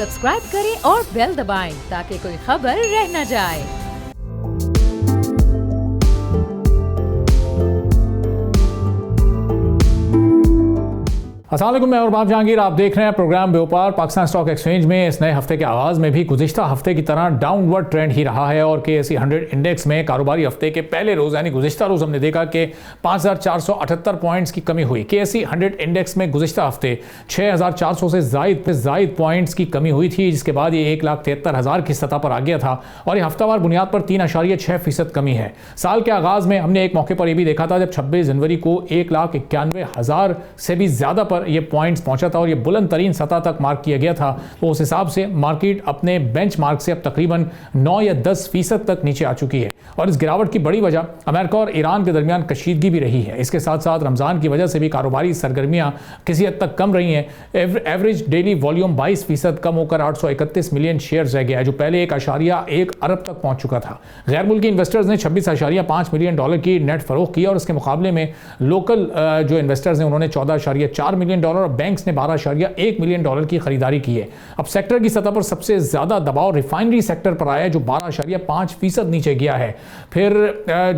Subscribe करें और bell दबाएं ताकि कोई खबर रह न जाए। अस्सलाम वालेकुम, मैं और बाब जहांगीर, आप देख रहे हैं प्रोग्राम व्यापार। पाकिस्तान स्टॉक एक्सचेंज में इस नए हफ्ते के आगाज़ में भी गुज़िश्ता हफ्ते की तरह डाउनवर्ड ट्रेंड ही रहा है और KSE 100 इंडेक्स में कारोबारी हफ्ते के पहले रोज़ यानी गुज़िश्ता रोज़ हमने देखा कि 5,478 पॉइंट्स की कमी हुई। KSE 100 इंडेक्स में गुज़िश्ता हफ्ते 6,400 से ज़ायद पॉइंट्स की कमी हुई थी, जिसके बाद ये 1,73,000 की सतह पर आ गया था और ये हफ्तावार बुनियाद पर 3.6% कमी है। साल के आगाज़ में हमने एक मौके पर यह भी देखा था जब 26 जनवरी को 1,91,000 से भी ज़्यादा पर ये पॉइंट्स पहुंचा था और ये बुलंद तरीन सतह तक मार्क किया गया था। तो उस हिसाब से मार्केट अपने बेंचमार्क से अब तकरीबन 9 या 10% तक नीचे आ चुकी है और इस गिरावट की बड़ी वजह अमेरिका और ईरान के दरमियान कशीदगी भी रही है। इसके साथ साथ रमज़ान की वजह से भी कारोबारी सरगर्मियां किसी हद तक कम रही हैं। एवरेज डेली वॉल्यूम 22% कम होकर 831 मिलियन शेयर रह गया है, जो पहले 1.1 अरब तक पहुंच चुका था। गैर मुल्की इन्वेस्टर्स ने 26.5 मिलियन डॉलर की नेट फरोख्त की और इसके मुकाबले में लोकल जो इन्वेस्टर्स हैं उन्होंने 14.4 मिलियन डॉलर और बैंक्स ने 12.1 मिलियन डॉलर की खरीदारी की है। अब सेक्टर की सतह पर सबसे ज्यादा दबाव रिफाइनरी सेक्टर पर आया है, जो 12.5% नीचे गया है। फिर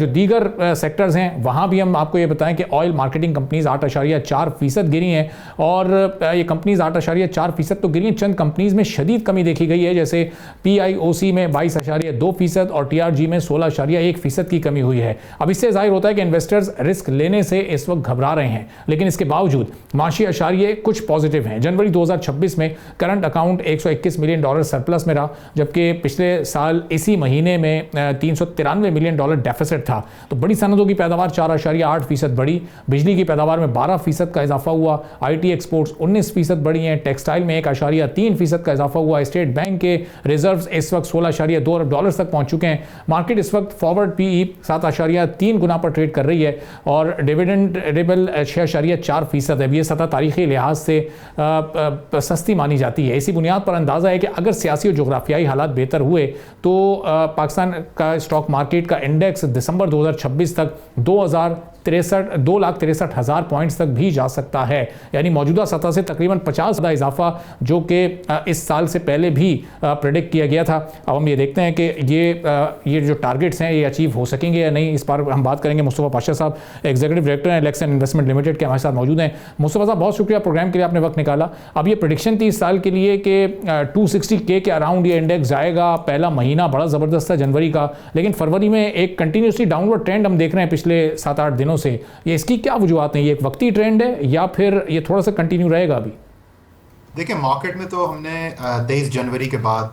जो दीगर सेक्टर्स हैं वहां भी हम आपको ये बताएं कि ऑयल मार्केटिंग कंपनीज 8.4% गिरी हैं और ये कंपनीज 8.4% तो गिरी हैं। चंद कंपनीज में शदीद कमी देखी गई है, जैसे PIOC में 22.2% और TRG में 16.1% की कमी हुई है। अब इससे जाहिर होता है कि इन्वेस्टर्स रिस्क लेने से इस वक्त घबरा रहे हैं, लेकिन इसके बावजूद माशी अशारिये कुछ पॉजिटिव हैं। जनवरी 2026 में current account 121 million dollar surplus में रहा, जबकि पिछले साल इसी महीने में 393 मिलियन डॉलर डेफिसिट था। तो बड़ी सनदों की पैदावार 4.8% बढ़ी, बिजली की पैदावार में 12% का इजाफा हुआ, IT एक्सपोर्ट्स 19% बढ़ी हैं, टेक्सटाइल में 1.3% का इजाफा हुआ। स्टेट बैंक के रिजर्व्स इस वक्त 16.2 अरब डॉलर तक पहुंच चुके हैं। मार्केट इस वक्त फॉरवर्ड PE 7.3 गुना पर ट्रेड कर रही है और डिविडेंड रेबल 6.4% है। ये सतह तारीखी लिहाज से सस्ती मानी जाती है। इसी बुनियाद पर अंदाज़ा है कि अगर सियासी और जोग्राफियाई हालात बेहतर हुए तो पाकिस्तान का स्टॉक मार्केट का इंडेक्स दिसंबर 2026 तक 2,63,000 पॉइंट्स तक भी जा सकता है, यानी मौजूदा सतह से तकरीबन 50 का इजाफा, जो कि इस साल से पहले भी प्रेडिक्ट किया गया था। अब हम ये देखते हैं कि ये जो टारगेट्स हैं ये अचीव हो सकेंगे या नहीं। इस पर हम बात करेंगे। मुस्तफ़ा पाशा साहब एग्जीक्यूटिव डायरेक्टर हैं लेक्सन इन्वेस्टमेंट लिमिटेड के, हमारे साथ मौजूद हैं। मुस्तफ़ा साहब, बहुत शुक्रिया प्रोग्राम के लिए, आपने वक्त निकाला। अब ये प्रेडिक्शन थी इस साल के लिए कि 260K के अराउंड ये इंडेक्स जाएगा। पहला महीना बड़ा ज़बरदस्त था जनवरी का, लेकिन फरवरी में एक कंटिन्यूसली डाउनवर्ड ट्रेंड हम देख रहे हैं पिछले 7-8 दिनों से। ये इसकी क्या वजूहत हैं? ये एक वक्ती ट्रेंड है या फिर ये थोड़ा सा कंटिन्यू रहेगा अभी? देखिए, मार्केट में तो हमने 23 जनवरी के बाद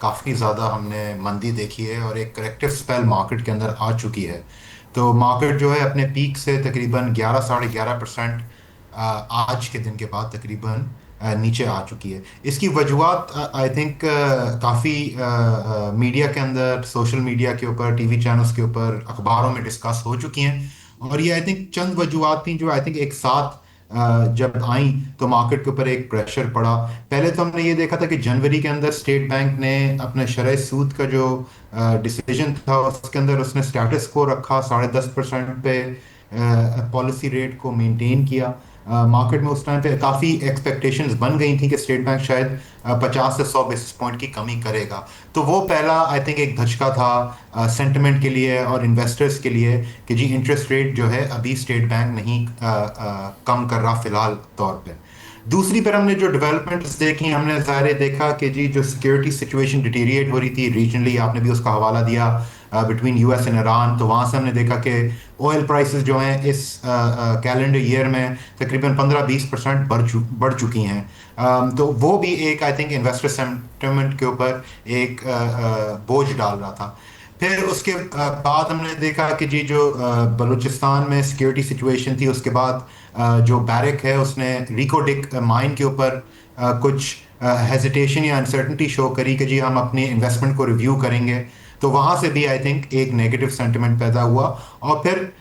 काफ़ी ज़्यादा हमने मंदी देखी है और एक करेक्टिव स्पेल मार्केट के अंदर आ चुकी है। तो मार्केट जो है अपने पीक से तकरीबन 11-11.5% आज के दिन के बाद तकरीबन नीचे आ चुकी है। इसकी वजूहत आई थिंक काफ़ी मीडिया के अंदर, सोशल मीडिया के ऊपर, TV चैनल्स के ऊपर, अखबारों में डिस्कस हो चुकी हैं और ये आई थिंक चंद वजूहत थी जो आई थिंक एक साथ जब आई तो मार्केट के ऊपर एक प्रेशर पड़ा। पहले तो हमने ये देखा था कि जनवरी के अंदर स्टेट बैंक ने अपने शरह सूद का जो डिसीजन था उसके अंदर उसने स्टेटस को रखा, 10.5% पे पॉलिसी रेट को मेंटेन किया। मार्केट में उस टाइम पे काफ़ी एक्सपेक्टेशंस बन गई थी कि स्टेट बैंक शायद 50 से 100 बेसिस पॉइंट की कमी करेगा। तो वो पहला आई थिंक एक धचका था सेंटिमेंट के लिए और इन्वेस्टर्स के लिए कि जी इंटरेस्ट रेट जो है अभी स्टेट बैंक नहीं कम कर रहा फिलहाल तौर पे। दूसरी पर हमने जो डेवलपमेंट्स देखी, हमने ज़ाहिर देखा कि जी जो सिक्योरिटी सिचुएशन डिटीरिएट हो रही थी रीजनली, आपने भी उसका हवाला दिया बिटवीन US एंड ईरान। तो वहाँ से हमने देखा कि ऑयल प्राइसेस जो हैं इस कैलेंडर ईयर में तकरीबन 15-20% बढ़ चुकी हैं। तो वो भी एक आई थिंक इन्वेस्टर सेंटिमेंट के ऊपर एक बोझ डाल रहा था। फिर उसके बाद हमने देखा कि जी जो बलूचिस्तान में सिक्योरिटी सिचुएशन थी, उसके बाद जो बैरक है उसने रिकोडिक माइन के ऊपर कुछ हेजिटेशन या अनसर्टनिटी शो करी कि जी हम अपनी इन्वेस्टमेंट को रिव्यू करेंगे। तो वहाँ से भी आई थिंक एक नेगेटिव सेंटिमेंट पैदा हुआ और फिर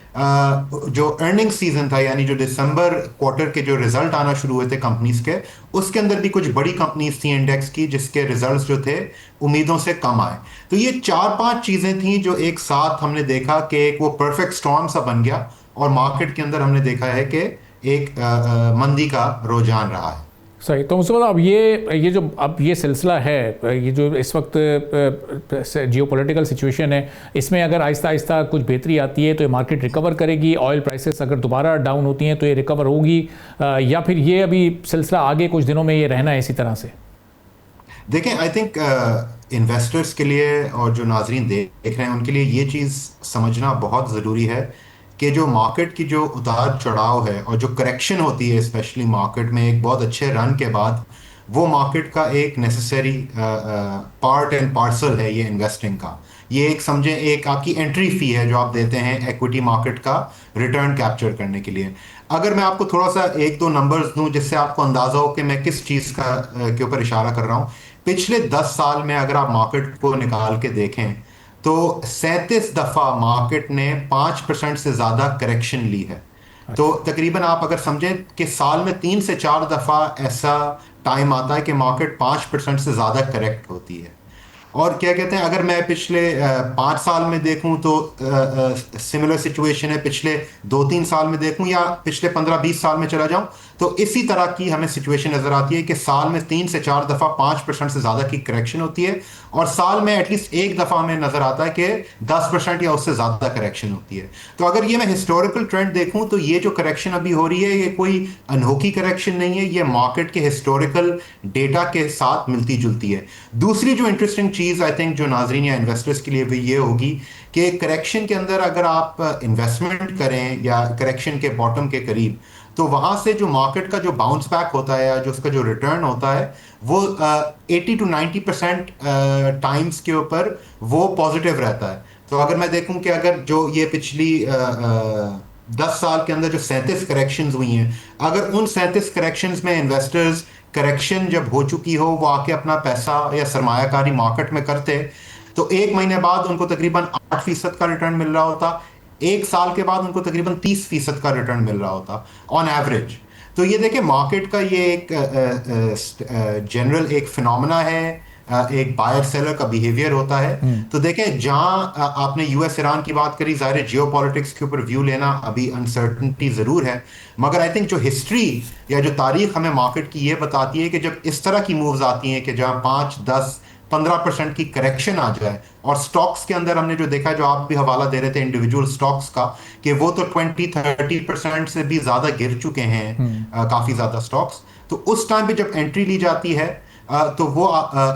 जो अर्निंग सीजन था, यानी जो दिसंबर क्वार्टर के जो रिजल्ट आना शुरू हुए थे कंपनीज के, उसके अंदर भी कुछ बड़ी कंपनीज थी इंडेक्स की जिसके रिजल्ट्स जो थे उम्मीदों से कम आए। तो ये 4-5 चीज़ें थी जो एक साथ हमने देखा कि एक वो परफेक्ट स्टॉर्म सा बन गया और मार्केट के अंदर हमने देखा है कि एक मंदी का रुझान रहा है। सही। तो मुझे अब ये सिलसिला है, ये जो इस वक्त जियोपॉलिटिकल सिचुएशन है, इसमें अगर आहिस्ता आहिस्ता कुछ बेहतरी आती है तो ये मार्केट रिकवर करेगी, ऑयल प्राइसेस अगर दोबारा डाउन होती हैं तो ये रिकवर होगी, या फिर ये अभी सिलसिला आगे कुछ दिनों में ये रहना है इसी तरह से? देखें, आई थिंक इन्वेस्टर्स के लिए और जो नाजरीन देख रहे हैं उनके लिए ये चीज़ समझना बहुत ज़रूरी है कि जो मार्केट की जो उतार चढ़ाव है और जो करेक्शन होती है स्पेशली मार्केट में एक बहुत अच्छे रन के बाद, वो मार्केट का एक नेसेसरी पार्ट एंड पार्सल है ये इन्वेस्टिंग का। ये एक समझें एक आपकी एंट्री फी है जो आप देते हैं एक्विटी मार्केट का रिटर्न कैप्चर करने के लिए। अगर मैं आपको थोड़ा सा एक दो नंबर्स दूं जिससे आपको अंदाजा हो कि मैं किस चीज़ का के ऊपर इशारा कर रहा हूँ। पिछले 10 साल में अगर आप मार्केट को निकाल के देखें तो 37 दफ़ा मार्केट ने 5% से ज़्यादा करेक्शन ली है। तो तकरीबन आप अगर समझें कि साल में 3 से 4 दफ़ा ऐसा टाइम आता है कि मार्केट 5% से ज़्यादा करेक्ट होती है। और क्या कहते हैं, अगर मैं पिछले 5 साल में देखूं तो सिमिलर सिचुएशन है, पिछले 2-3 साल में देखूं या पिछले 15-20 साल में चला जाऊं तो इसी तरह की हमें सिचुएशन नजर आती है कि साल में 3 से 4 दफ़ा 5% से ज़्यादा की करेक्शन होती है, और साल में एटलीस्ट एक दफ़ा में नजर आता है कि 10% या उससे ज़्यादा करेक्शन होती है। तो अगर ये मैं हिस्टोरिकल ट्रेंड देखूं तो ये जो करेक्शन अभी हो रही है ये कोई अनोखी करेक्शन नहीं है, ये मार्केट के हिस्टोरिकल डेटा के साथ मिलती जुलती है। दूसरी जो इंटरेस्टिंग चीज़ आई थिंक जो नाजरीन या इन्वेस्टर्स के लिए भी ये होगी कि करेक्शन के अंदर अगर आप इन्वेस्टमेंट करें या करेक्शन के बॉटम के करीब, तो वहां से जो मार्केट का जो बाउंस बैक होता है या जो उसका जो रिटर्न होता है वो 80 to 90% टाइम्स के ऊपर वो पॉजिटिव रहता है। तो अगर मैं देखूं कि अगर जो ये पिछली 10 साल के अंदर जो 37 करेक्शंस हुई हैं, अगर उन 37 करेक्शंस में इन्वेस्टर्स करेक्शन जब हो चुकी हो वो आके अपना पैसा या सरमायाकारी मार्केट में करते, तो एक महीने बाद उनको तकरीबन 8% का रिटर्न मिल रहा होता, एक साल के बाद उनको तकरीबन 30% का रिटर्न मिल रहा होता ऑन एवरेज। तो ये देखें मार्केट का ये एक जनरल एक फिनोमेना है, एक बायर सेलर का बिहेवियर होता है। तो देखें जहां आपने यूएस ईरान की बात करी, ज़ाहिर है जियोपॉलिटिक्स के ऊपर व्यू लेना अभी अनसर्टनिटी ज़रूर है, मगर आई थिंक जो हिस्ट्री या जो तारीख हमें मार्केट की ये बताती है कि जब इस तरह की मूव्स आती हैं कि जहां 5, 10, 15% की करेक्शन आ जाए, और स्टॉक्स के अंदर हमने जो देखा, जो आप भी हवाला दे रहे थे इंडिविजुअल स्टॉक्स का, कि वो तो 20-30% से भी ज्यादा गिर चुके हैं काफी ज्यादा स्टॉक्स। तो उस टाइम पे जब एंट्री ली जाती है तो वो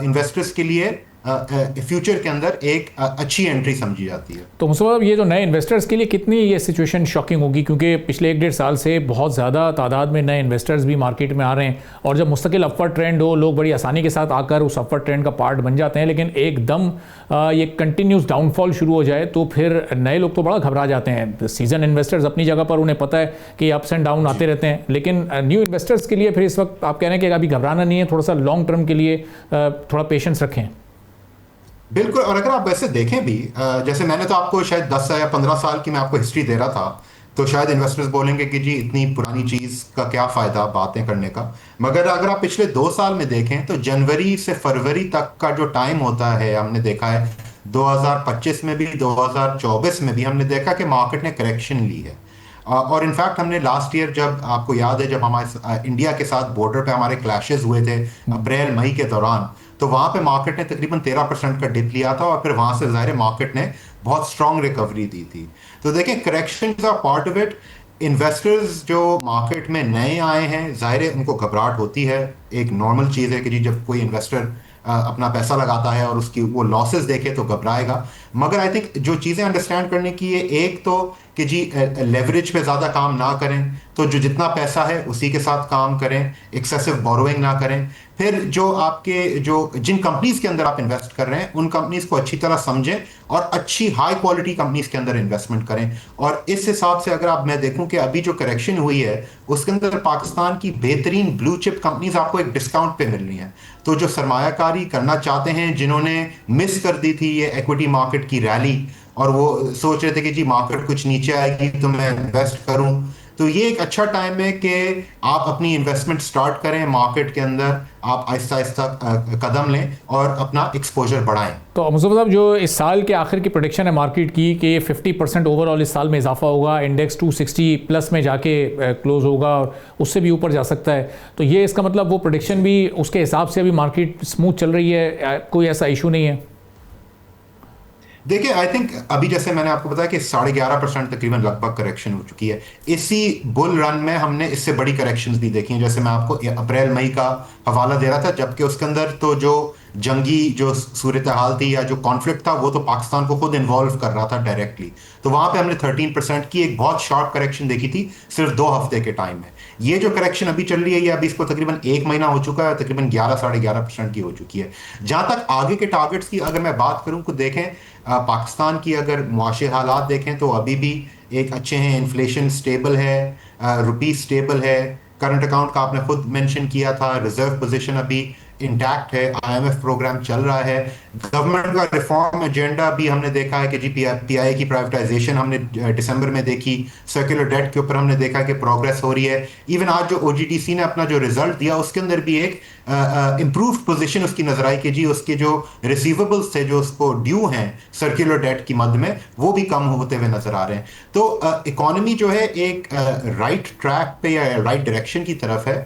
इन्वेस्टर्स के लिए फ्यूचर के अंदर एक अच्छी एंट्री समझी जाती है। तो मुझे ये जो नए इन्वेस्टर्स के लिए कितनी ये सिचुएशन शॉकिंग होगी, क्योंकि पिछले 1-1.5 साल से बहुत ज़्यादा तादाद में नए इन्वेस्टर्स भी मार्केट में आ रहे हैं, और जब मुस्तकिल अपवर्ड ट्रेंड हो लोग बड़ी आसानी के साथ आकर उस अपवर्ड ट्रेंड का पार्ट बन जाते हैं, लेकिन एकदम ये कंटिन्यूस डाउनफॉल शुरू हो जाए तो फिर नए लोग तो बड़ा घबरा जाते हैं। सीजन इन्वेस्टर्स अपनी जगह पर, उन्हें पता है कि अप्स एंड डाउन आते रहते हैं, लेकिन न्यू इन्वेस्टर्स के लिए फिर इस वक्त आप कह रहे हैं कि अभी घबराना नहीं है, थोड़ा सा लॉन्ग टर्म के लिए थोड़ा पेशेंस रखें। बिल्कुल। और अगर आप वैसे देखें भी, जैसे मैंने तो आपको शायद 10 या 15 साल की मैं आपको हिस्ट्री दे रहा था, तो शायद इन्वेस्टर्स बोलेंगे कि जी इतनी पुरानी चीज़ का क्या फ़ायदा बातें करने का। मगर अगर आप पिछले 2 साल में देखें तो जनवरी से फरवरी तक का जो टाइम होता है, हमने देखा है 2025 में भी 2024 में भी हमने देखा कि मार्केट ने करेक्शन ली है। और इनफैक्ट हमने लास्ट ईयर, जब आपको याद है जब हमारे इंडिया के साथ बॉर्डर पे हमारे क्लैशेस हुए थे अप्रैल मई के दौरान, तो वहां पे मार्केट ने तकरीबन 13% का डिप लिया था, और फिर वहां से ज़ाहिर मार्केट ने बहुत स्ट्रॉन्ग रिकवरी दी थी। तो देखें correction are part of it. Investors जो मार्केट में नए आए हैं, ज़ाहिर है उनको घबराहट होती है, एक नॉर्मल चीज़ है कि जी जब कोई इन्वेस्टर अपना पैसा लगाता है और उसकी वो लॉसेस देखे तो घबराएगा। मगर आई थिंक जो चीज़ें अंडरस्टैंड करने की है, एक तो कि जी लेवरेज पे ज़्यादा काम ना करें, तो जो जितना पैसा है उसी के साथ काम करें, एक्सेसिव बोरोइंग ना करें। फिर जो आपके जो जिन कंपनीज के अंदर आप इन्वेस्ट कर रहे हैं उन कंपनीज को अच्छी तरह समझें और अच्छी हाई क्वालिटी कंपनीज के अंदर इन्वेस्टमेंट करें। और इस हिसाब से अगर आप मैं देखूं कि अभी जो करेक्शन हुई है उसके अंदर पाकिस्तान की बेहतरीन ब्लू चिप कंपनीज आपको एक डिस्काउंट पे मिल रही हैं। तो जो सरमायाकारी करना चाहते हैं, जिन्होंने मिस कर दी थी ये इक्विटी मार्केट की रैली और वो सोच रहे थे कि जी मार्केट कुछ नीचे आएगी तो मैं इन्वेस्ट करूं, तो ये एक अच्छा टाइम है कि आप अपनी इन्वेस्टमेंट स्टार्ट करें मार्केट के अंदर। आप आहिस्ता आहिस्ता कदम लें और अपना एक्सपोजर बढ़ाएं। तो मुस्तफा साहब, जो इस साल के आखिर की प्रेडिक्शन है मार्केट की कि 50% ओवरऑल इस साल में इजाफा होगा, इंडेक्स 260 प्लस में जाके क्लोज होगा और उससे भी ऊपर जा सकता है, तो ये इसका मतलब वो प्रेडिक्शन भी उसके हिसाब से अभी मार्केट स्मूथ चल रही है, कोई ऐसा इशू नहीं है? देखिए, आई थिंक अभी जैसे मैंने आपको बताया कि 11.5% तकरीबन लगभग करेक्शन हो चुकी है। इसी बुल रन में हमने इससे बड़ी करेक्शंस भी देखी हैं, जैसे मैं आपको अप्रैल मई का हवाला दे रहा था, जबकि उसके अंदर तो जो जंगी जो सूरत हाल थी या जो कॉन्फ्लिक्ट था वो तो पाकिस्तान को खुद इन्वॉल्व कर रहा था डायरेक्टली, तो वहां पे हमने 13% की एक बहुत शार्प करेक्शन देखी थी सिर्फ 2 हफ्ते के टाइम में। ये जो करेक्शन अभी चल रही है ये अभी इसको तकरीबन 1 महीना हो चुका है, तकरीबन 11-11.5% की हो चुकी है। जहां तक आगे के टारगेट्स की अगर मैं बात करूं, तो देखें पाकिस्तान की अगर मुआशी हालात देखें तो अभी भी एक अच्छे हैं, इन्फ्लेशन स्टेबल है, रुपी स्टेबल है, करंट अकाउंट का आपने खुद मेंशन किया था, रिजर्व पोजीशन अभी इंटैक्ट है, आईएमएफ प्रोग्राम चल रहा है, गवर्नमेंट का रिफॉर्म एजेंडा भी हमने देखा है कि जी पीआई की प्राइवेटाइजेशन हमने दिसंबर में देखी, सर्कुलर डेट के ऊपर हमने देखा कि प्रोग्रेस हो रही है। इवन आज जो ओजीडीसी ने अपना जो रिजल्ट दिया उसके अंदर भी एक इम्प्रूव्ड पोजीशन उसकी नजर आई कि जी उसके जो रिसीवेबल्स थे जो उसको ड्यू हैं सर्कुलर डेट की मद में वो भी कम होते हुए नजर आ रहे हैं। तो इकोनॉमी जो है एक राइट ट्रैक पे या राइट डायरेक्शन की तरफ है।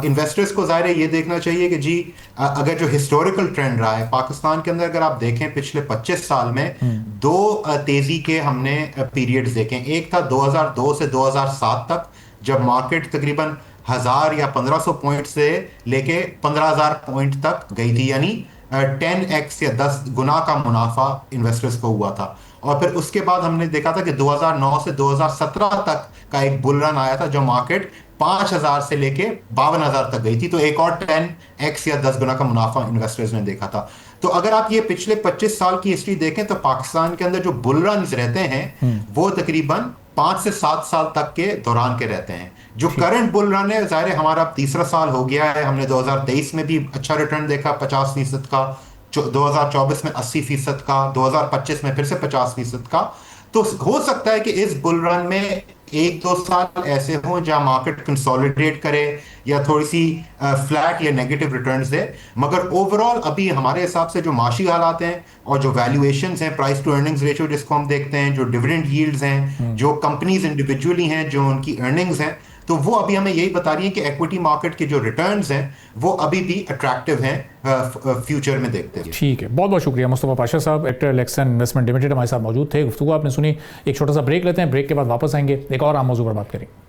इन्वेस्टर्स को ज़ाहिर है ये देखना चाहिए कि जी अगर जो हिस्टोरिकल ट्रेंड रहा है पाकिस्तान के अंदर, अगर आप देखें पिछले 25 साल में 2 तेजी के हमने पीरियड्स देखे। एक था 2002 से 2007 तक, जब मार्केट तकरीबन 1000 या 1500 पॉइंट से लेके 15,000 पॉइंट तक गई थी, यानी 10x या 10 गुना का मुनाफा इन्वेस्टर्स को हुआ था। और फिर उसके बाद हमने देखा था कि 2009 से 2017 तक का एक बुल रन आया था जो मार्केट 5,000 से लेके 52,000 तक गई थी, तो एक और 10x या 10 गुना का मुनाफा इन्वेस्टर्स ने देखा था। तो अगर आप ये पिछले 25 साल की हिस्ट्री देखें तो पाकिस्तान के अंदर जो बुल रन रहते हैं वो तकरीबन 5 से 7 साल तक के दौरान के रहते हैं। जो करंट बुल रन है ज़ाहिर है हमारा तीसरा साल हो गया है, हमने 2023 में भी अच्छा रिटर्न देखा 50% का, 2024 में 80% का, 2025 में फिर से 50% का। तो हो सकता है कि इस बुल रन में 1-2 साल ऐसे हों जहां मार्केट कंसोलिडेट करे या थोड़ी सी फ्लैट या नेगेटिव रिटर्न्स दे, मगर ओवरऑल अभी हमारे हिसाब से जो माशी हालात हैं और जो वैल्यूएशंस हैं, प्राइस टू अर्निंग्स रेशियो जिसको हम देखते हैं, जो डिविडेंड यील्ड्स हैं, जो कंपनीज इंडिविजुअली हैं, जो उनकी अर्निंग्स हैं, तो वो अभी हमें यही बता रही है कि इक्विटी मार्केट के जो रिटर्न्स हैं वो अभी भी अट्रैक्टिव हैं फ्यूचर में देखते हैं। ठीक है, बहुत बहुत शुक्रिया मुस्तफा पाशा साहब, एक्टर इलेक्शन इन्वेस्टमेंट लिमिटेड हमारे साथ मौजूद थे। गुफ्तगू आपने सुनी। एक छोटा सा ब्रेक लेते हैं, ब्रेक के बाद वापस आएंगे, एक और आम मौजू पर बात करेंगे।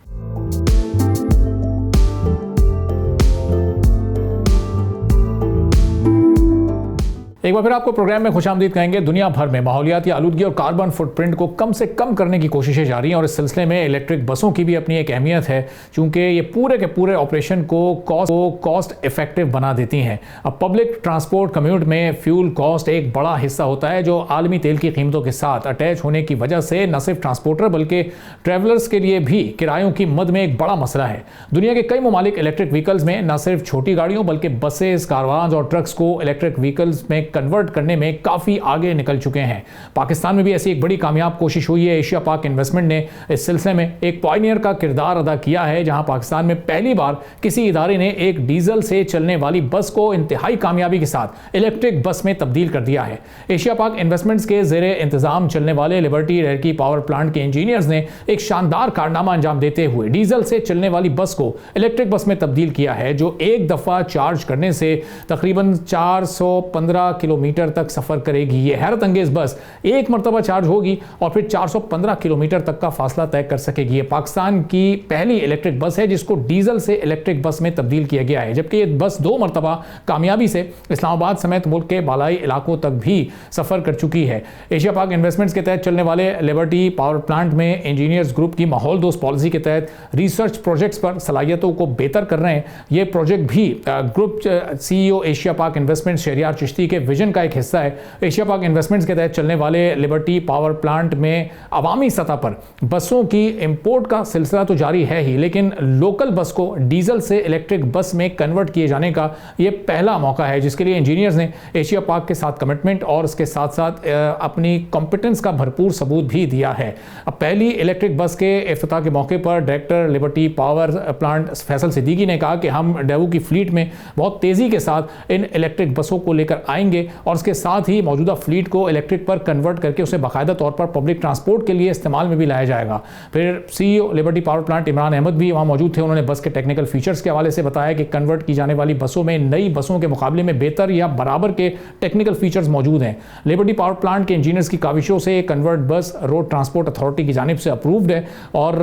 एक बार फिर आपको प्रोग्राम में खुशामदीद कहेंगे। दुनिया भर में माहौलियाती आलूदगी और कार्बन फुटप्रिंट को कम से कम करने की कोशिशें जारी हैं और इस सिलसिले में इलेक्ट्रिक बसों की भी अपनी एक अहमियत है, चूंकि ये पूरे के पूरे ऑपरेशन को कॉस्ट इफेक्टिव बना देती हैं। अब पब्लिक ट्रांसपोर्ट कम्यूट में फ्यूल कॉस्ट एक बड़ा हिस्सा होता है जो आलमी तेल की कीमतों के साथ अटैच होने की वजह से न सिर्फ ट्रांसपोर्टर बल्कि ट्रेवलर्स के लिए भी किरायों की मद में एक बड़ा मसला है। दुनिया के कई ममालिक इलेक्ट्रिक व्हीकल्स में न सिर्फ छोटी गाड़ियों बल्कि बसेस, कारवान और ट्रक्स को इलेक्ट्रिक व्हीकल्स में कन्वर्ट करने में काफी आगे निकल चुके हैं। पाकिस्तान में भी ऐसी एक बड़ी कामयाब कोशिश हुई है। एशिया पाक इन्वेस्टमेंट ने इस सिलसिले में एक पायनियर का किरदार अदा किया है, जहां पाकिस्तान में पहली बार किसी इदारे ने एक डीजल से चलने वाली बस को इंतहाई कामयाबी के साथ इलेक्ट्रिक बस में तब्दील कर दिया है। एशिया पाक इन्वेस्टमेंट्स के जेरे इंतजाम चलने वाले लिबर्टी रेरकी पावर प्लांट के इंजीनियर्स ने एक शानदार कारनामा अंजाम देते हुए डीजल से चलने वाली बस को इलेक्ट्रिक बस में तब्दील किया है, जो एक दफा चार्ज करने से तकरीबन 415 किलोमीटर तक सफर करेगी। ये हैरत अंगेज बस एक मरतबा चार्ज होगी और फिर 415 किलोमीटर तक का फासला तय कर सकेगी। ये पाकिस्तान की पहली इलेक्ट्रिक बस है जिसको डीजल से इलेक्ट्रिक बस में तब्दील किया गया है, जबकि ये बस 2 मरतबा कामयाबी से इस्लामाबाद समेत मुल्क के बालाई इलाकों तक भी सफर कर चुकी है। एशिया पाक इन्वेस्टमेंट्स के तहत चलने वाले लिबर्टी पावर प्लांट में इंजीनियर्स ग्रुप की माहौल दोस्त पॉलिसी के तहत रिसर्च प्रोजेक्ट्स पर सलाहियतों को बेहतर कर रहे हैं। ये प्रोजेक्ट भी ग्रुप CEO एशिया पाक इन्वेस्टमेंट शहरियार चिश्ती के विजन का एक हिस्सा है। एशिया पाक इन्वेस्टमेंट्स के तहत चलने वाले लिबर्टी पावर प्लांट में अवामी सतह पर बसों की इंपोर्ट का सिलसिला तो जारी है ही, लेकिन लोकल बस को डीजल से इलेक्ट्रिक बस में कन्वर्ट किए जाने का ये पहला मौका है, जिसके लिए इंजीनियर्स ने एशिया पाक के साथ कमिटमेंट और उसके साथ साथ अपनी कॉम्पिटेंस का भरपूर सबूत भी दिया है। अब पहली इलेक्ट्रिक बस के इफ्तिताह के मौके पर director liberty Power plant Faisal Siddiqui ने कहा कि हम डेवू की फ्लीट में बहुत तेजी के साथ इन इलेक्ट्रिक बसों को लेकर आएंगे और उसके साथ ही मौजूदा फ्लीट को इलेक्ट्रिक पर कन्वर्ट करके उसे बाकायदा तौर पर पब्लिक ट्रांसपोर्ट के लिए इस्तेमाल में भी लाया जाएगा। फिर CEO Liberty Power Plant Imran Ahmed भी वहां मौजूद थे। उन्होंने बस के टेक्निकल फीचर्स के हवाले से बताया कि कन्वर्ट की जाने वाली बसों में नई बसों के मुकाबले में बेहतर या बराबर के टेक्निकल फीचर्स मौजूद हैं। लिबर्टी पावर प्लांट के इंजीनियर्स की काविशों से कन्वर्ट बस रोड ट्रांसपोर्ट अथॉरिटी की जानिब से अप्रूव्ड है और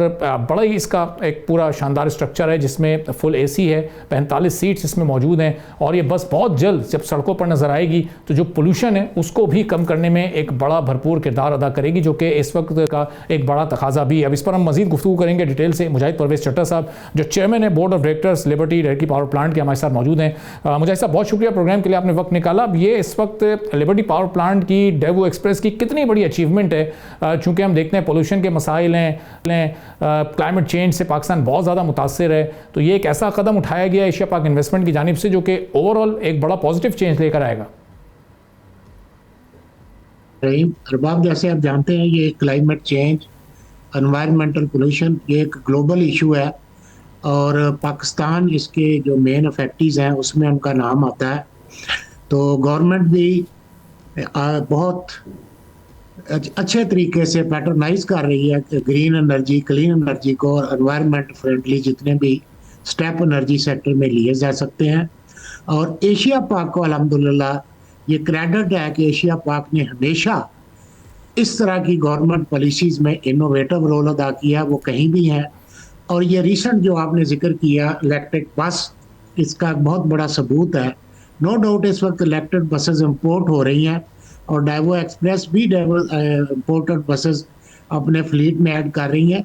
बड़ा ही इसका एक पूरा शानदार स्ट्रक्चर है जिसमें फुल एसी है, 45 सीट्स इसमें मौजूद हैं और ये बस बहुत जल्द जब सड़कों पर नजर आएगी तो जो पोल्यूशन है उसको भी कम करने में एक बड़ा भरपूर किरदार अदा करेगी, जो कि इस वक्त का एक बड़ा तकाजा भी है। अब इस पर हम मजीद गुफ्तगू करेंगे डिटेल से। मुजाहिद परवेज चट्टा साहब जो चेयरमैन है board of directors liberty dietary power plant के, हमारे साथ मौजूद हैं। मुजाहिद साहब, बहुत शुक्रिया प्रोग्राम के लिए, आपने वक्त निकाला। अब ये इस वक्त लिबर्टी पावर प्लांट की डेवू एक्सप्रेस की कितनी बड़ी अचीवमेंट है, चूंकि हम देखते हैं पोल्यूशन के मसाइल हैं, क्लाइमेट चेंज से पाकिस्तान बहुत ज़्यादा मुतासर है, तो ये एक ऐसा कदम उठाया गया एशिया पाक इन्वेस्टमेंट की जानिब से जो कि ओवरऑल एक बड़ा पॉजिटिव चेंज लेकर आएगा। अरबाब, जैसे आप जानते हैं ये क्लाइमेट चेंज, एनवायरमेंटल पोल्यूशन ये एक ग्लोबल इशू है और पाकिस्तान इसके जो मेन अफेक्टीज हैं उसमें उनका नाम आता है। तो गवर्नमेंट भी बहुत अच्छे तरीके से पैटर्नाइज कर रही है ग्रीन एनर्जी, क्लीन एनर्जी को और एनवायरमेंट फ्रेंडली जितने भी स्टेप एनर्जी सेक्टर में लिए जा सकते हैं। और एशिया पाक को अल्हम्दुलिल्लाह ये क्रेडिट है कि एशिया पाक ने हमेशा इस तरह की गवर्नमेंट पॉलिसीज़ में इनोवेटिव रोल अदा किया, वो कहीं भी हैं। और ये रिसेंट जो आपने जिक्र किया इलेक्ट्रिक बस, इसका बहुत बड़ा सबूत है। नो डाउट इस वक्त इलेक्ट्रिक बसेस इंपोर्ट हो रही हैं और डेवो एक्सप्रेस भी इंपोर्टेड बसेस अपने फ्लीट में ऐड कर रही हैं,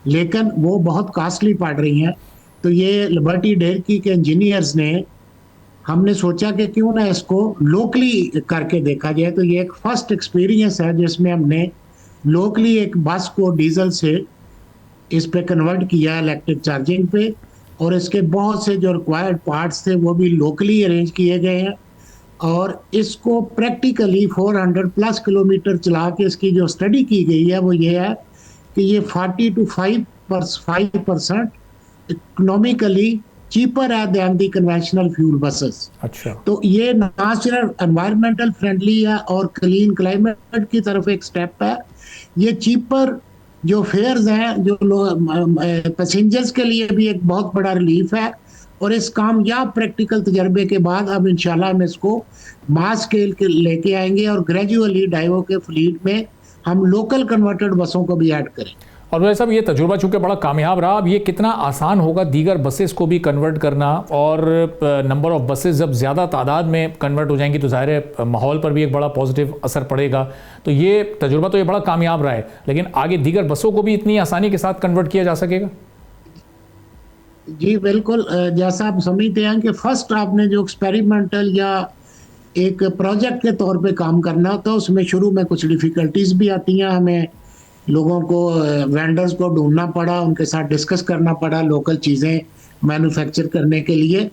लेकिन वो बहुत कॉस्टली पड़ रही हैं। तो ये लिबर्टी डायरेक्टी के इंजीनियर्स ने हमने सोचा कि क्यों ना इसको लोकली करके देखा जाए। तो ये एक फर्स्ट एक्सपीरियंस है जिसमें हमने लोकली एक बस को डीजल से इस पे कन्वर्ट किया इलेक्ट्रिक चार्जिंग पे, और इसके बहुत से जो रिक्वायर्ड पार्ट्स थे वो भी लोकली अरेंज किए गए हैं। और इसको प्रैक्टिकली 400 प्लस किलोमीटर चला के इसकी जो स्टडी की गई है वो ये है कि ये 40 to 5% इकोनॉमिकली चीपर है than the conventional fuel buses. अच्छा, तो ये ना सिर्फ एनवायरमेंटल फ्रेंडली है और क्लीन क्लाइमेट की तरफ एक स्टेप है। ये चीपर जो फेयर्स हैं जो पैसेंजर्स के लिए भी एक बहुत बड़ा रिलीफ है। और इस कामयाब प्रैक्टिकल तजर्बे के बाद अब इंशाल्लाह हम इसको मास स्केल के लेके आएंगे और ग्रेजुअली डाइवो के फ्लीट में हम लोकल कन्वर्टेड बसों को भी ऐड करें। और वैसे साहब, ये तजुर्बा चूँकि बड़ा कामयाब रहा, अब ये कितना आसान होगा दीगर बसेस को भी कन्वर्ट करना, और नंबर ऑफ बसेस जब ज़्यादा तादाद में कन्वर्ट हो जाएंगी तो ज़ाहिर है माहौल पर भी एक बड़ा पॉजिटिव असर पड़ेगा। तो ये तजुर्बा तो ये बड़ा कामयाब रहा है, लेकिन आगे दीगर बसों को भी इतनी आसानी के साथ कन्वर्ट किया जा सकेगा? जी बिल्कुल, जैसा आप समझते हैं कि फर्स्ट आपने जो एक्सपेरिमेंटल या एक प्रोजेक्ट के तौर पे काम करना तो उसमें शुरू में कुछ डिफ़िकल्टीज भी आती हैं। हमें लोगों को, वेंडर्स को ढूंढना पड़ा, उनके साथ डिस्कस करना पड़ा लोकल चीज़ें मैन्युफैक्चर करने के लिए।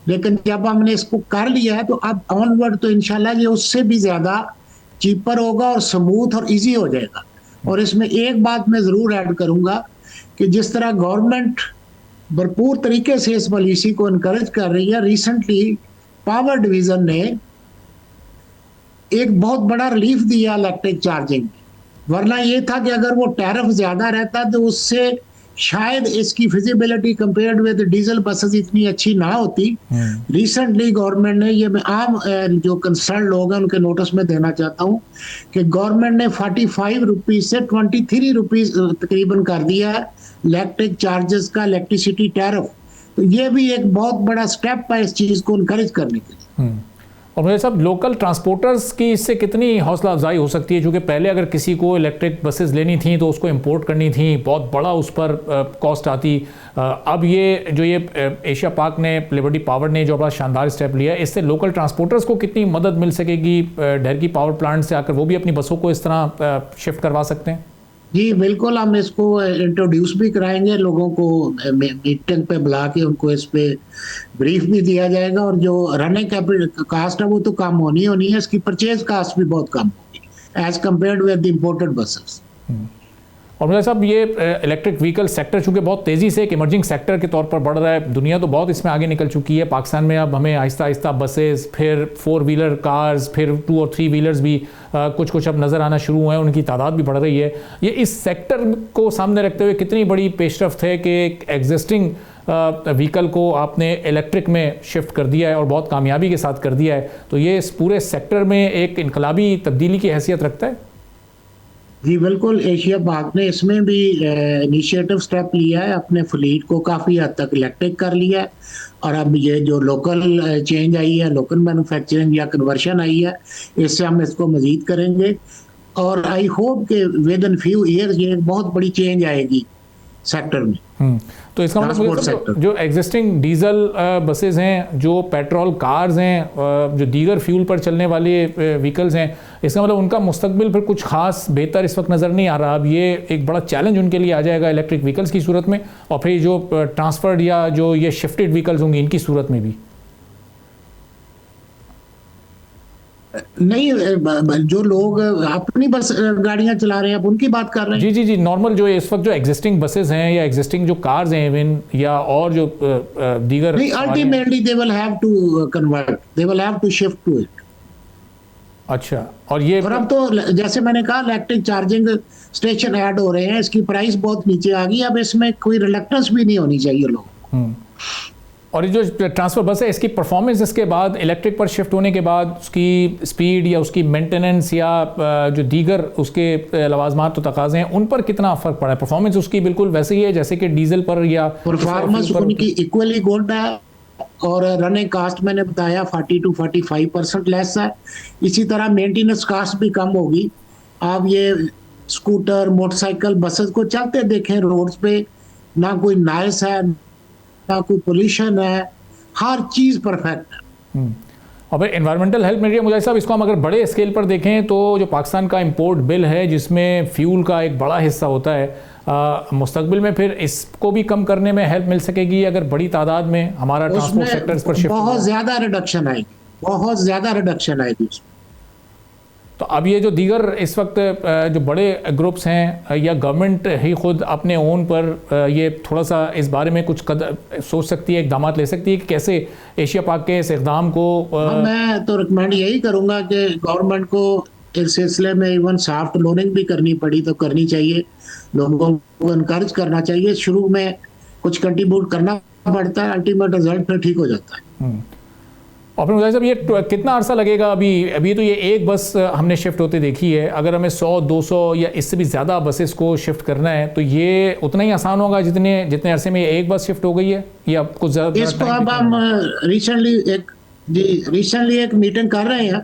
लेकिन जब हमने इसको कर लिया है तो अब ऑनवर्ड तो इंशाल्लाह ये उससे भी ज़्यादा चीपर होगा और स्मूथ और इजी हो जाएगा। और इसमें एक बात मैं ज़रूर ऐड करूँगा कि जिस तरह गवर्नमेंट भरपूर तरीके से इस पॉलिसी को इनकरेज कर रही है, रिसेंटली पावर डिवीज़न ने एक बहुत बड़ा रिलीफ दिया इलेक्ट्रिक चार्जिंग। वरना ये था कि अगर वो टैरिफ ज़्यादा रहता तो उससे शायद इसकी feasibility compared with diesel buses इतनी अच्छी ना होती। रिसेंटली गवर्नमेंट ने, ये मैं आम जो कंसर्न लोग हैं उनके नोटिस में देना चाहता हूँ कि गवर्नमेंट ने 45 रुपीज़ से 23 रुपीज़ तकरीबन कर दिया है इलेक्ट्रिक चार्जेस का इलेक्ट्रिसिटी टैरिफ। तो ये भी एक बहुत बड़ा स्टेप है इस चीज़ को इनकरेज करने के लिए। और मुझे सब लोकल ट्रांसपोर्टर्स की इससे कितनी हौसला अफजाई हो सकती है, क्योंकि पहले अगर किसी को इलेक्ट्रिक बसेस लेनी थी तो उसको इंपोर्ट करनी थी, बहुत बड़ा उस पर कॉस्ट आती। अब ये एशिया पाक ने, लिबर्टी पावर ने जो बड़ा शानदार स्टेप लिया, इससे लोकल ट्रांसपोर्टर्स को कितनी मदद मिल सकेगी? ढेर की पावर प्लांट से आकर वो भी अपनी बसों को इस तरह शिफ्ट करवा सकते हैं? जी बिल्कुल, हम इसको इंट्रोड्यूस भी कराएंगे, लोगों को मीटिंग पे बुला के उनको इस पे ब्रीफ भी दिया जाएगा, और जो रनिंग कास्ट है वो तो कम होनी है, इसकी परचेज कास्ट भी बहुत कम होगी as compared with imported buses. और मुझे साहब ये इलेक्ट्रिक व्हीकल सेक्टर चूँकि बहुत तेज़ी से एक इमर्जिंग सेक्टर के तौर पर बढ़ रहा है, दुनिया तो बहुत इसमें आगे निकल चुकी है, पाकिस्तान में अब हमें आहिस्ता आहिस्ता बसेस, फिर 4 व्हीलर कार्स, फिर 2 और 3 व्हीलर्स भी कुछ अब नज़र आना शुरू हुए हैं, उनकी तादाद भी बढ़ रही है। ये इस सेक्टर को सामने रखते हुए कितनी बड़ी पेशरफ्त है कि एक एग्जिस्टिंग व्हीकल को आपने इलेक्ट्रिक में शिफ्ट कर दिया है और बहुत कामयाबी के साथ कर दिया है, तो ये इस पूरे सेक्टर में एक इनकलाबी तब्दीली की हैसियत रखता है? जी बिल्कुल, एशिया पाक ने इसमें भी इनिशिएटिव स्टेप लिया है, अपने फ्लीट को काफ़ी हद तक इलेक्ट्रिक कर लिया है, और अब ये जो लोकल चेंज आई है, लोकल मैन्युफैक्चरिंग या कन्वर्शन आई है, इससे हम इसको मजीद करेंगे, और आई होप कि विद इन फ्यू ईयर्स ये एक बहुत बड़ी चेंज आएगी सेक्टर में। तो इसका मतलब जो एग्जिस्टिंग डीजल बसेस हैं, जो पेट्रोल कार्स हैं, जो दीगर फ्यूल पर चलने वाले व्हीकल्स हैं, इसका मतलब उनका मुस्तकबिल फिर कुछ खास बेहतर इस वक्त नज़र नहीं आ रहा। अब ये एक बड़ा चैलेंज उनके लिए आ जाएगा इलेक्ट्रिक व्हीकल्स की सूरत में, और फिर जो ट्रांसफर्ड या जो ये शिफ्टेड व्हीकल्स होंगी इनकी सूरत में भी। नहीं, जो लोग अपनी बस गाड़ियां चला रहे हैं अब उनकी बात कर रहे हैं। जी, नॉर्मल जो इस वक्त जो एग्जिस्टिंग बसेस हैं या एग्जिस्टिंग जो कार्स हैं इवन, या और जो दीगर, ultimately they will have to convert, they will have to shift to it. अच्छा, और अब तो जैसे मैंने कहा इलेक्ट्रिक चार्जिंग स्टेशन ऐड हो रहे हैं, इसकी प्राइस बहुत नीचे आ गई, अब इसमें कोई रिलक्टेंस भी नहीं होनी चाहिए लोगों। और ये जो ट्रांसफर बस है, इसकी परफॉर्मेंस इसके बाद इलेक्ट्रिक पर शिफ्ट होने के बाद उसकी स्पीड या उसकी मेंटेनेंस या जो दीगर उसके लवाजमात तो तकाजे हैं, उन पर कितना फ़र्क पड़ा है? परफॉर्मेंस उसकी बिल्कुल वैसे ही है जैसे कि डीजल पर, या परफॉर्मेंस उनकी इक्वली गुड है, और रनिंग कास्ट मैंने बताया 40 to 45% लेस है। इसी तरह मेंटेनेंस कास्ट भी कम होगी। आप ये स्कूटर, मोटरसाइकिल, बसेस को चलते देखें रोड्स पे, ना कोई नॉइस है, ना कोई पोल्यूशन है, हर चीज परफेक्ट है। और भाई एनवायरमेंटल हेल्प मिल रही है मुझे साहब। इसको हम अगर बड़े स्केल पर देखें तो जो पाकिस्तान का इंपोर्ट बिल है, जिसमें फ्यूल का एक बड़ा हिस्सा होता है, मुस्तकबिल में फिर इसको भी कम करने में हेल्प मिल सकेगी अगर बड़ी तादाद में हमारा ट्रांसपोर्ट सेक्टर्स पर शिफ्ट। बहुत ज्यादा रिडक्शन आएगी, बहुत ज्यादा रिडक्शन आएगी उसमें। तो अब ये जो दीगर इस वक्त जो बड़े ग्रुप्स हैं या गवर्नमेंट ही खुद अपने ओन पर ये थोड़ा सा इस बारे में कुछ सोच सकती है, इकदाम ले सकती है कि कैसे एशिया पाक के इस इकदाम को मैं तो रिकमेंड यही करूँगा कि गवर्नमेंट को इस सिलसिले में इवन सॉफ्ट लोनिंग भी करनी पड़ी तो करनी चाहिए, लोगों को इनकरेज करना चाहिए। शुरू में कुछ कंट्रीब्यूट करना पड़ता है, अल्टीमेट रिजल्ट फिर ठीक हो जाता है। और फिर मुझे साहब ये कितना अरसा लगेगा? अभी तो ये एक बस हमने शिफ्ट होते देखी है, अगर हमें 100-200 या इससे भी ज़्यादा बसेस को शिफ्ट करना है तो ये उतना ही आसान होगा जितने अरसे में एक बस शिफ्ट हो गई है, या कुछ ज़्यादा? इसको अब हम रिसेंटली एक मीटिंग कर रहे हैं,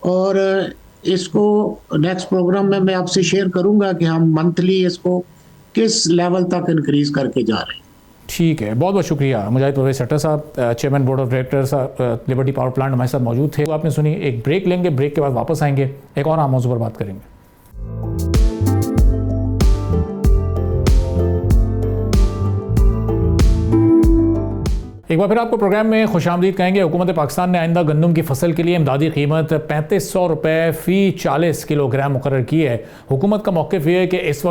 और इसको नेक्स्ट प्रोग्राम में मैं आपसे शेयर करूंगा कि हम मंथली इसको किस लेवल तक इंक्रीज करके जा रहे हैं। ठीक है, बहुत बहुत शुक्रिया मुजाहिद परवेज़ सट्टर साहब, चेयरमैन बोर्ड ऑफ डायरेक्टर साहब लिबर्टी पावर प्लांट, हमारे साथ मौजूद थे। आपने सुनी, एक ब्रेक लेंगे, ब्रेक के बाद वापस आएंगे, एक और मौजू पर बात करेंगे। एक बार फिर आपको प्रोग्राम में खुशामदीद कहेंगे। हुकूमत पाकिस्तान ने आइंदा गंदम की फसल के लिए इमदादी कीमत 3500 रुपये फ़ी 40 किलोग्राम मुकर्रर की है। हुकूमत का मौक़िफ़ ये है कि इस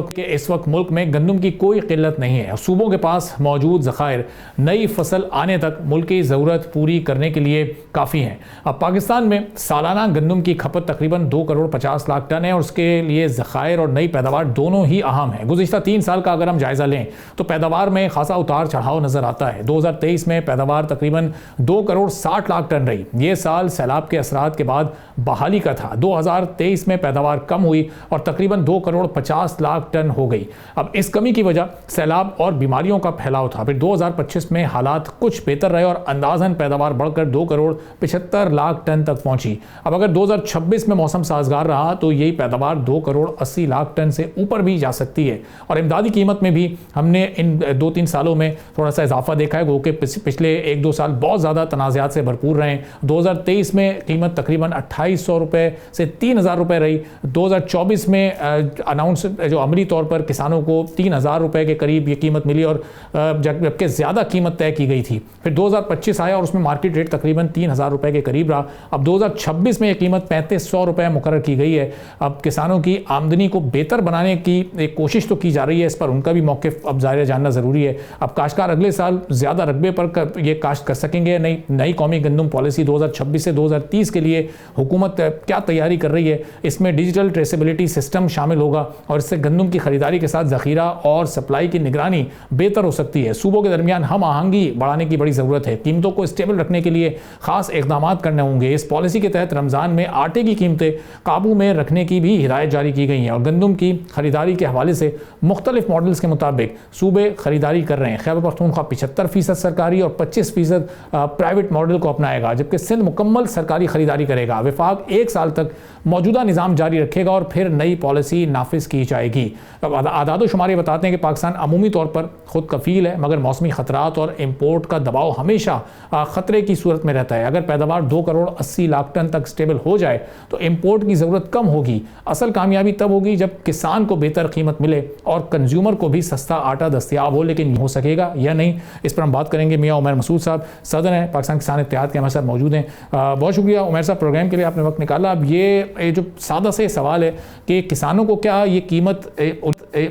वक्त मुल्क में गंदम की कोई किल्लत नहीं है, सूबों के पास मौजूद ज़खायर नई फसल आने तक मुल्क की ज़रूरत पूरी करने के लिए काफ़ी हैं। अब पाकिस्तान में सालाना गंदम की खपत तकरीबन 2 करोड़ 50 लाख टन है, और उसके लिए ज़खायर और नई पैदावार दोनों ही अहम है। गुज़िश्ता 3 साल का अगर हम जायज़ा लें तो पैदावार में खासा उतार चढ़ाव नज़र आता है। 2023 में पैदावार तकरीबन 2 करोड़ 60 लाख टन रही। ये साल सैलाब के असरात के बाद बहाली का था। 2023 में पैदावार कम हुई और तकरीबन 2 करोड़ 50 लाख टन हो गई। अब इस कमी की वजह सैलाब और बीमारियों का फैलाव था। फिर 2025 में हालात कुछ बेहतर रहे और अंदाजन पैदावार बढ़कर 2 करोड़ 75 लाख टन तक पहुंची। अब अगर 2026 में मौसम साजगार रहा तो यही पैदावार 2 करोड़ 80 लाख टन से ऊपर भी जा सकती है। और इमदादी कीमत में भी हमने इन 2-3 सालों में थोड़ा सा इजाफा देखा है, वो कि पिछले 1-2 साल बहुत ज़्यादा तनाज़ात से भरपूर रहे। 2023 में कीमत तकरीबन 2800 रुपये से 3000 रुपये रही। 2024 में अनाउंस जो अमली तौर पर किसानों को 3000 रुपये के करीब ये कीमत मिली और जबकि ज़्यादा कीमत तय की गई थी। फिर 2025 आया और उसमें मार्केट रेट तकरीबन 3000 रुपये के करीब रहा। अब 2026 में ये कीमत 3500 रुपये मुकर्रर की गई है। अब किसानों की आमदनी को बेहतर बनाने की एक कोशिश तो की जा रही है, इस पर उनका भी मौक़िफ़ अब ज़ाहिर जानना ज़रूरी है। अब काश्तकार अगले साल ज़्यादा रकबे पर ये काश्त कर सकेंगे। नई कौमी गंदम पॉलिसी 2026 से 2030 के लिए हुकूमत क्या तैयारी कर रही है, इसमें डिजिटल ट्रेसेबिलिटी सिस्टम शामिल होगा और इससे गंदम की खरीदारी के साथ ज़ख़ीरा और सप्लाई की निगरानी बेहतर हो सकती है। सूबों के दरमियान हम आहंगी बढ़ाने की बड़ी ज़रूरत है। कीमतों को स्टेबल रखने के लिए ख़ास इक़दाम करने होंगे। इस पॉलिसी के तहत रमज़ान में आटे की कीमतें काबू में रखने की भी हिदायत जारी की गई हैं और गंदम की खरीदारी के हवाले से मुख्तलिफ मॉडल्स के मुताबिक सूबे खरीदारी कर रहे हैं। खैबर पख्तूनख्वा 75% सरकारी और 25% प्राइवेट मॉडल को अपनाएगा, जबकि सिंध मुकम्मल सरकारी खरीदारी करेगा। विफाक 1 साल तक मौजूदा निज़ाम जारी रखेगा और फिर नई पॉलिसी नाफिज की जाएगी। अब आदाद शुमारी बताते हैं कि पाकिस्तान अमूमी तौर पर खुद कफ़ील है, मगर मौसमी ख़तरात और इम्पोर्ट का दबाव हमेशा ख़तरे की सूरत में रहता है। अगर पैदावार 2 करोड़ 80 लाख टन तक स्टेबल हो जाए तो इम्पोर्ट की ज़रूरत कम होगी। असल कामयाबी तब होगी जब किसान को बेहतर कीमत मिले और कंज्यूमर को भी सस्ता आटा दस्तयाब हो। लेकिन हो सकेगा या नहीं, इस पर हम बात करेंगे। मियाँ उमर मसूद साहब सदर हैं पाकिस्तान किसान इत्तेहाद के, हमारे साथ मौजूद हैं। बहुत शुक्रिया उमर साहब, प्रोग्राम के लिए आपने वक्त निकाला। अब ये जो सादा से सवाल है कि किसानों को क्या ये कीमत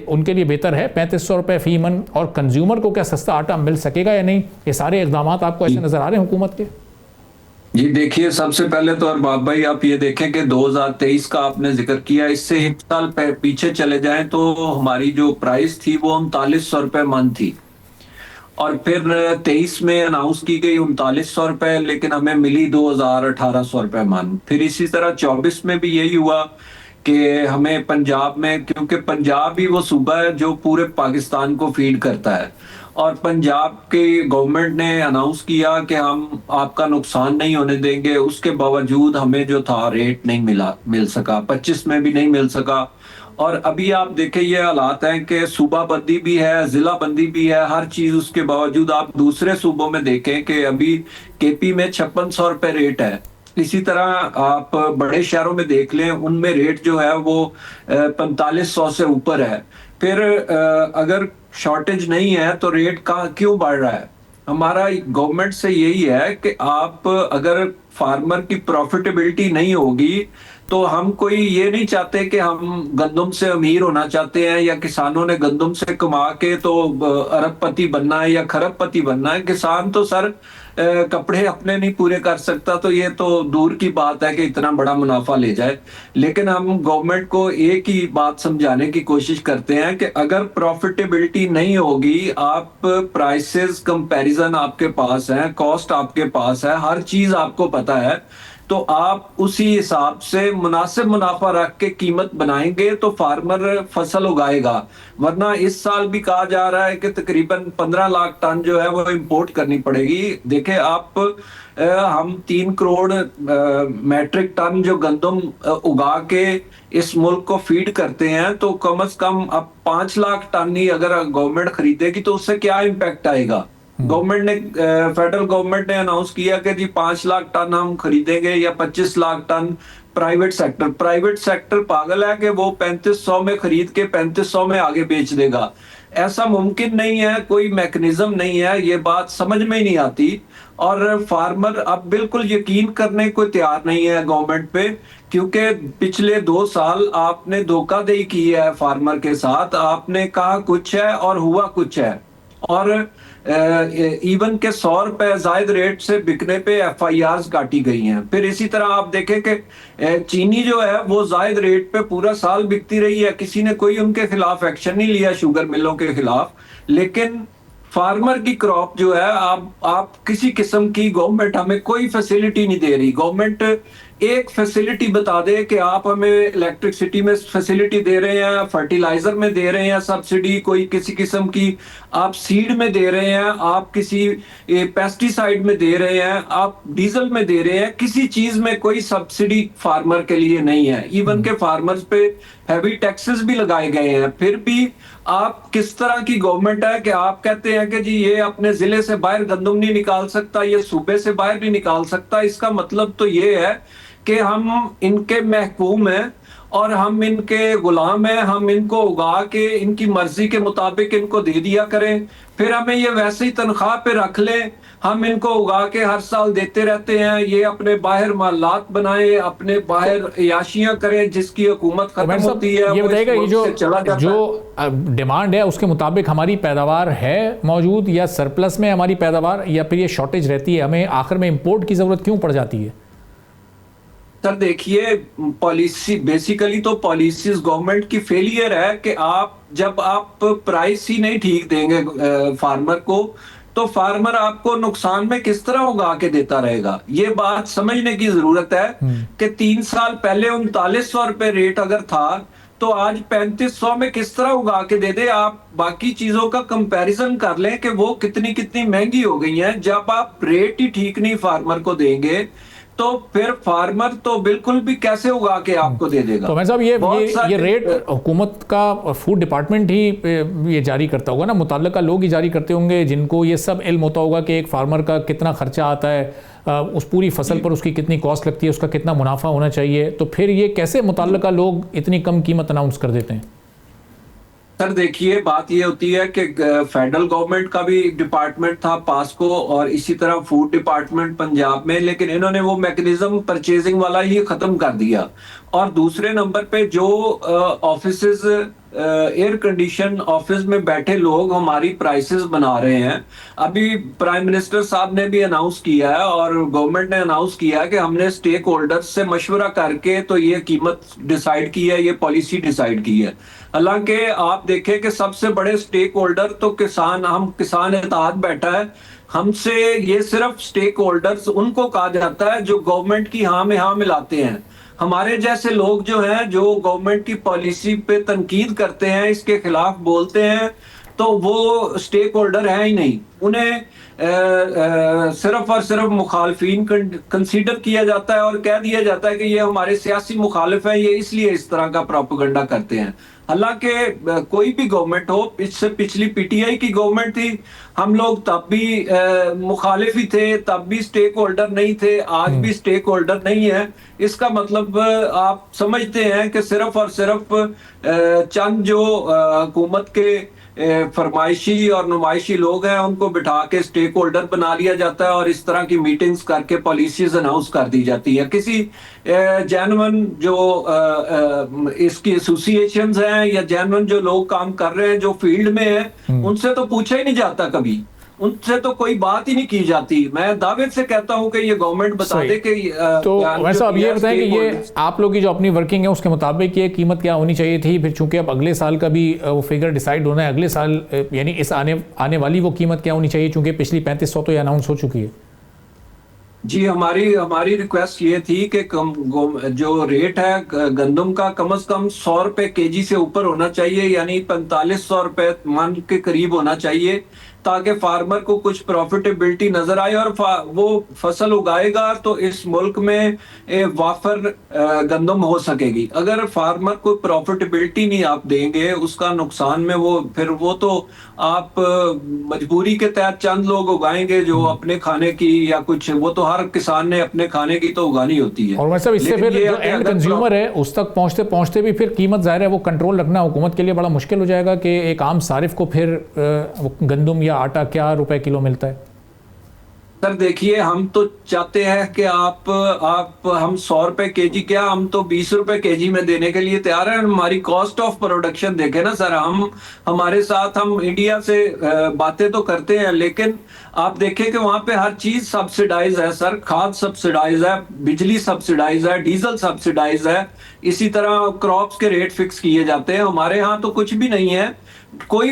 उनके लिए बेहतर है 3500 रुपये फी मन, और कंज्यूमर को क्या सस्ता आटा मिल सकेगा या नहीं? ये सारे इक़दाम आपको ऐसे नज़र आ रहे हैं हुकूमत के? जी देखिए, सबसे पहले तो अरबाब भाई आप ये देखें कि 2023 का आपने जिक्र किया, इससे 1 साल पीछे चले जाएं तो हमारी जो प्राइस थी वो 3900 रुपये मन थी और फिर 23 में अनाउंस की गई 3900 रुपये, लेकिन हमें मिली 1800 रुपये मन। फिर इसी तरह 24 में भी यही हुआ कि हमें पंजाब में, क्योंकि पंजाब ही वो सूबा है जो पूरे पाकिस्तान को फीड करता है, और पंजाब की गवर्नमेंट ने अनाउंस किया कि हम आपका नुकसान नहीं होने देंगे। उसके बावजूद हमें जो था रेट नहीं मिल सका, 25 में भी नहीं मिल सका। और अभी आप देखें ये हालात हैं कि सूबा बंदी भी है, जिला बंदी भी है, हर चीज उसके बावजूद आप दूसरे सूबों में देखें कि अभी केपी में 5600 रुपये रेट है। इसी तरह आप बड़े शहरों में देख लें, उनमें रेट जो है वो 4500 से ऊपर है। फिर अगर शॉर्टेज नहीं है तो रेट का क्यों बढ़ रहा है? हमारा गवर्नमेंट से यही है कि आप अगर फार्मर की प्रॉफिटेबिलिटी नहीं होगी तो हम कोई ये नहीं चाहते कि हम गंदम से अमीर होना चाहते हैं या किसानों ने गंदम से कमा के तो अरबपति बनना है या खरबपति बनना है। किसान तो सर कपड़े अपने नहीं पूरे कर सकता, तो ये तो दूर की बात है कि इतना बड़ा मुनाफा ले जाए। लेकिन हम गवर्नमेंट को एक ही बात समझाने की कोशिश करते हैं कि अगर प्रॉफिटेबिलिटी नहीं होगी, आप प्राइसेस कंपैरिजन आपके पास है, कॉस्ट आपके पास है, हर चीज आपको पता है, तो आप उसी हिसाब से मुनासिब मुनाफा रख के कीमत बनाएंगे तो फार्मर फसल उगाएगा। वरना इस साल भी कहा जा रहा है कि तकरीबन 15 लाख टन जो है वो इंपोर्ट करनी पड़ेगी। देखें आप, हम 3 करोड़ मैट्रिक टन जो गंदम उगा के इस मुल्क को फीड करते हैं, तो कम से कम अब 5 लाख टन ही अगर गवर्नमेंट खरीदेगी तो उससे क्या इम्पैक्ट आएगा? गवर्नमेंट ने, फेडरल गवर्नमेंट ने अनाउंस किया कि जी 5 लाख टन हम खरीदेंगे या 25 लाख टन। प्राइवेट सेक्टर पागल है कि वो 3500 में खरीद के 3500 में आगे बेच देगा। ऐसा मुमकिन नहीं है, कोई मैकेनिज्म नहीं है, ये बात समझ में ही नहीं आती। और फार्मर अब बिल्कुल यकीन करने को तैयार नहीं है गवर्नमेंट पे, क्योंकि पिछले 2 साल आपने धोखाधड़ी की है फार्मर के साथ। आपने कहा कुछ है और हुआ कुछ है, और इवन के 100 रुपए जायद रेट से बिकने पे FIRs काटी गई हैं। फिर इसी तरह आप देखें कि चीनी जो है वो जायद रेट पे पूरा साल बिकती रही है, किसी ने कोई उनके खिलाफ एक्शन नहीं लिया, शुगर मिलों के खिलाफ। लेकिन फार्मर की क्रॉप जो है, आप किसी किस्म की गवर्नमेंट हमें कोई फैसिलिटी नहीं दे रही। गवर्नमेंट एक फैसिलिटी बता दे कि आप हमें इलेक्ट्रिसिटी में फैसिलिटी दे रहे हैं, फर्टिलाइजर में दे रहे हैं सब्सिडी, कोई किसी किस्म की आप सीड में दे रहे हैं, आप किसी पेस्टिसाइड में दे रहे हैं, आप डीजल में दे रहे हैं, किसी चीज में कोई सब्सिडी फार्मर के लिए नहीं है। इवन के फार्मर्स पे हैवी टैक्सेस भी लगाए गए हैं, फिर भी आप किस तरह की गवर्नमेंट है कि आप कहते हैं कि जी ये अपने जिले से बाहर गंदम नहीं निकाल सकता, ये सूबे से बाहर नहीं निकाल सकता। इसका मतलब तो ये है कि हम इनके महकूम हैं और हम इनके गुलाम हैं। हम इनको उगा के इनकी मर्जी के मुताबिक इनको दे दिया करें, फिर हमें ये वैसे ही तनख्वाह पे रख लें, हम इनको उगा के हर साल देते रहते हैं। ये अपने बाहर मालात बनाए, अपने बाहर याशियां करें, जिसकी हुकूमत खत्म होती है। ये बताइएगा, ये जो डिमांड है उसके मुताबिक हमारी पैदावार है मौजूद या सरप्लस में हमारी पैदावार, या फिर ये शॉर्टेज रहती है, हमें आखिर में इंपोर्ट की जरूरत क्यों पड़ जाती है? सर देखिए, पॉलिसी बेसिकली तो पॉलिसीज गवर्नमेंट की फेलियर है कि जब आप प्राइस ही नहीं ठीक देंगे फार्मर को, तो फार्मर आपको नुकसान में किस तरह उगा के देता रहेगा। ये बात समझने की जरूरत है कि 3 साल पहले 3900 रुपए रेट अगर था, तो आज 3500 में किस तरह उगा के दे दे। आप बाकी चीजों का कंपैरिजन कर लें कि वो कितनी कितनी महंगी हो गई हैं। जब आप रेट ही ठीक नहीं फार्मर को देंगे, तो फिर फार्मर तो बिल्कुल भी कैसे उगा के आपको दे देगा। तो मैं साहब ये रेट हुकूमत का फूड डिपार्टमेंट ही ये जारी करता होगा ना, मुतल्लिका लोग ही जारी करते होंगे, जिनको ये सब इल्म होता होगा कि एक फार्मर का कितना खर्चा आता है, उस पूरी फसल पर उसकी कितनी कॉस्ट लगती है, उसका कितना मुनाफा होना चाहिए। तो फिर ये कैसे मुतल्लिका लोग इतनी कम कीमत अनाउंस कर देते हैं? सर देखिए, बात ये होती है कि फेडरल गवर्नमेंट का भी डिपार्टमेंट था पास्को, और इसी तरह फूड डिपार्टमेंट पंजाब में, लेकिन इन्होंने वो मैकेनिज्म परचेजिंग वाला ही खत्म कर दिया। और दूसरे नंबर पे जो ऑफिसेज एयर कंडीशन ऑफिस में बैठे लोग हमारी प्राइसेस बना रहे हैं। अभी प्राइम मिनिस्टर साहब ने भी अनाउंस किया है और गवर्नमेंट ने अनाउंस किया है कि हमने स्टेक होल्डर्स से मशवरा करके तो ये कीमत डिसाइड की है, ये पॉलिसी डिसाइड की है। हालांकि आप देखें कि सबसे बड़े स्टेक होल्डर तो किसान इत्तेहाद बैठा है। हमसे ये सिर्फ स्टेक होल्डर्स उनको कहा जाता है जो गवर्नमेंट की हाँ में हाँ मिलाते हैं। हमारे जैसे लोग जो हैं, जो गवर्नमेंट की पॉलिसी पे तनकीद करते हैं, इसके खिलाफ बोलते हैं, तो वो स्टेक होल्डर है ही नहीं। उन्हें सिर्फ और सिर्फ मुखालफीन कंसीडर किया जाता है और कह दिया जाता है कि ये हमारे सियासी मुखालिफ हैं, ये इसलिए इस तरह का प्रोपेगेंडा करते हैं। हालांकि कोई भी गवर्नमेंट हो, इससे पिछली पीटीआई की गवर्नमेंट थी, हम लोग तब भी मुखालिफ ही थे, तब भी स्टेक होल्डर नहीं थे, आज भी स्टेक होल्डर नहीं है। इसका मतलब आप समझते हैं कि सिर्फ और सिर्फ चंद जो हुकूमत के फरमाइशी और नुमाइशी लोग हैं, उनको बिठा के स्टेक होल्डर बना लिया जाता है और इस तरह की मीटिंग्स करके पॉलिसीज अनाउंस कर दी जाती है। किसी जेन्युइन जो इसकी एसोसिएशंस हैं या जेन्युइन जो लोग काम कर रहे हैं, जो फील्ड में हैं, उनसे तो पूछा ही नहीं जाता, कभी उनसे तो कोई बात ही नहीं की जाती। मैं दावे से कहता हूं कि ये गवर्नमेंट बता दे कि तो वैसे अब ये बताएं कि ये आप लोग की जो अपनी वर्किंग है उसके मुताबिक ये कीमत क्या होनी चाहिए थी, फिर चूंकि अब अगले साल का भी वो फिगर डिसाइड होना है, अगले साल यानी इस आने वाली वो कीमत क्या होनी चाहिए, चूंकि पिछली 3500 तो ये अनाउंस हो चुकी है। जी, हमारी रिक्वेस्ट ये थी कि जो रेट है गंदम का कम से कम 100 रुपए केजी से ऊपर होना चाहिए, यानी 4500 रुपए मन के करीब होना चाहिए, ताकि फार्मर को कुछ प्रॉफिटेबिलिटी नजर आए और वो फसल उगाएगा तो इस मुल्क में वाफर गंदम हो सकेगी। अगर फार्मर को प्रॉफिटेबिलिटी नहीं आप देंगे, उसका नुकसान में वो तो आप मजबूरी के तहत चंद लोग उगाएंगे जो अपने खाने की या कुछ, वो तो हर किसान ने अपने खाने की तो उगानी होती है। और मतलब इससे फिर जो एंड कंज्यूमर है उस तक पहुंचते पहुंचते भी फिर कीमत जाहिर है वो कंट्रोल रखना हुकूमत के लिए बड़ा मुश्किल हो जाएगा कि एक आम सारिफ को फिर गंदम या आटा क्या रुपए किलो मिलता है। सर देखिए, हम तो चाहते हैं कि हम 100 रुपए केजी क्या, हम तो 20 रुपए केजी में देने के लिए तैयार हैं। हमारी कॉस्ट ऑफ प्रोडक्शन देखें ना सर, हमारे साथ हम इंडिया से बातें तो करते हैं, लेकिन आप देखें कि वहां पे हर चीज सब्सिडाइज है सर, खाद सब्सिडाइज है, बिजली सब्सिडाइज है, डीजल सब्सिडाइज है, इसी तरह क्रॉप्स के रेट फिक्स किए जाते हैं। हमारे यहाँ तो कुछ भी नहीं है, कोई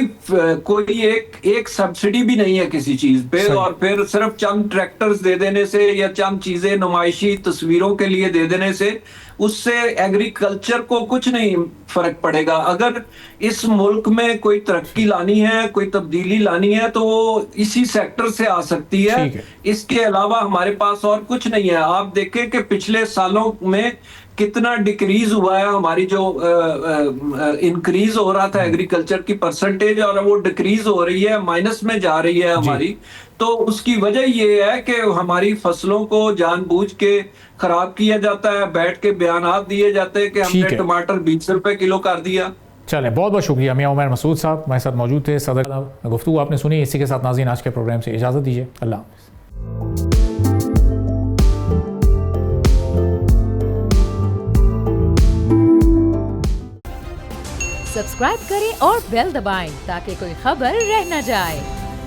एक सब्सिडी भी नहीं है किसी चीज पे, और फिर सिर्फ चंद ट्रैक्टर्स दे देने से या चंद चीजें नुमाइशी तस्वीरों के लिए दे देने से उससे एग्रीकल्चर को कुछ नहीं फर्क पड़ेगा। अगर इस मुल्क में कोई तरक्की लानी है, कोई तब्दीली लानी है, तो वो इसी सेक्टर से आ सकती है। इसके अलावा हमारे पास और कुछ नहीं है। आप देखें कि पिछले सालों में कितना डिक्रीज हुआ है, हमारी जो इंक्रीज हो रहा था एग्रीकल्चर की परसेंटेज, और वो डिक्रीज हो रही है, माइनस में जा रही है हमारी। तो उसकी वजह ये है कि हमारी फसलों को जानबूझ के खराब किया जाता है, बैठ के बयानात दिए जाते हैं कि हमने टमाटर 20 रुपए किलो कर दिया। चलें, बहुत बहुत शुक्रिया मियां उमर मसूद साहब हमारे साथ मौजूद थे। सदर गुफ्तगू आपने सुनी। इसी के साथ नाज़रीन आज के प्रोग्राम से इजाज़त दीजिए। अल्लाह हाफ़िज़। सब्सक्राइब करें और बेल दबाएं ताकि कोई खबर रह न जाए।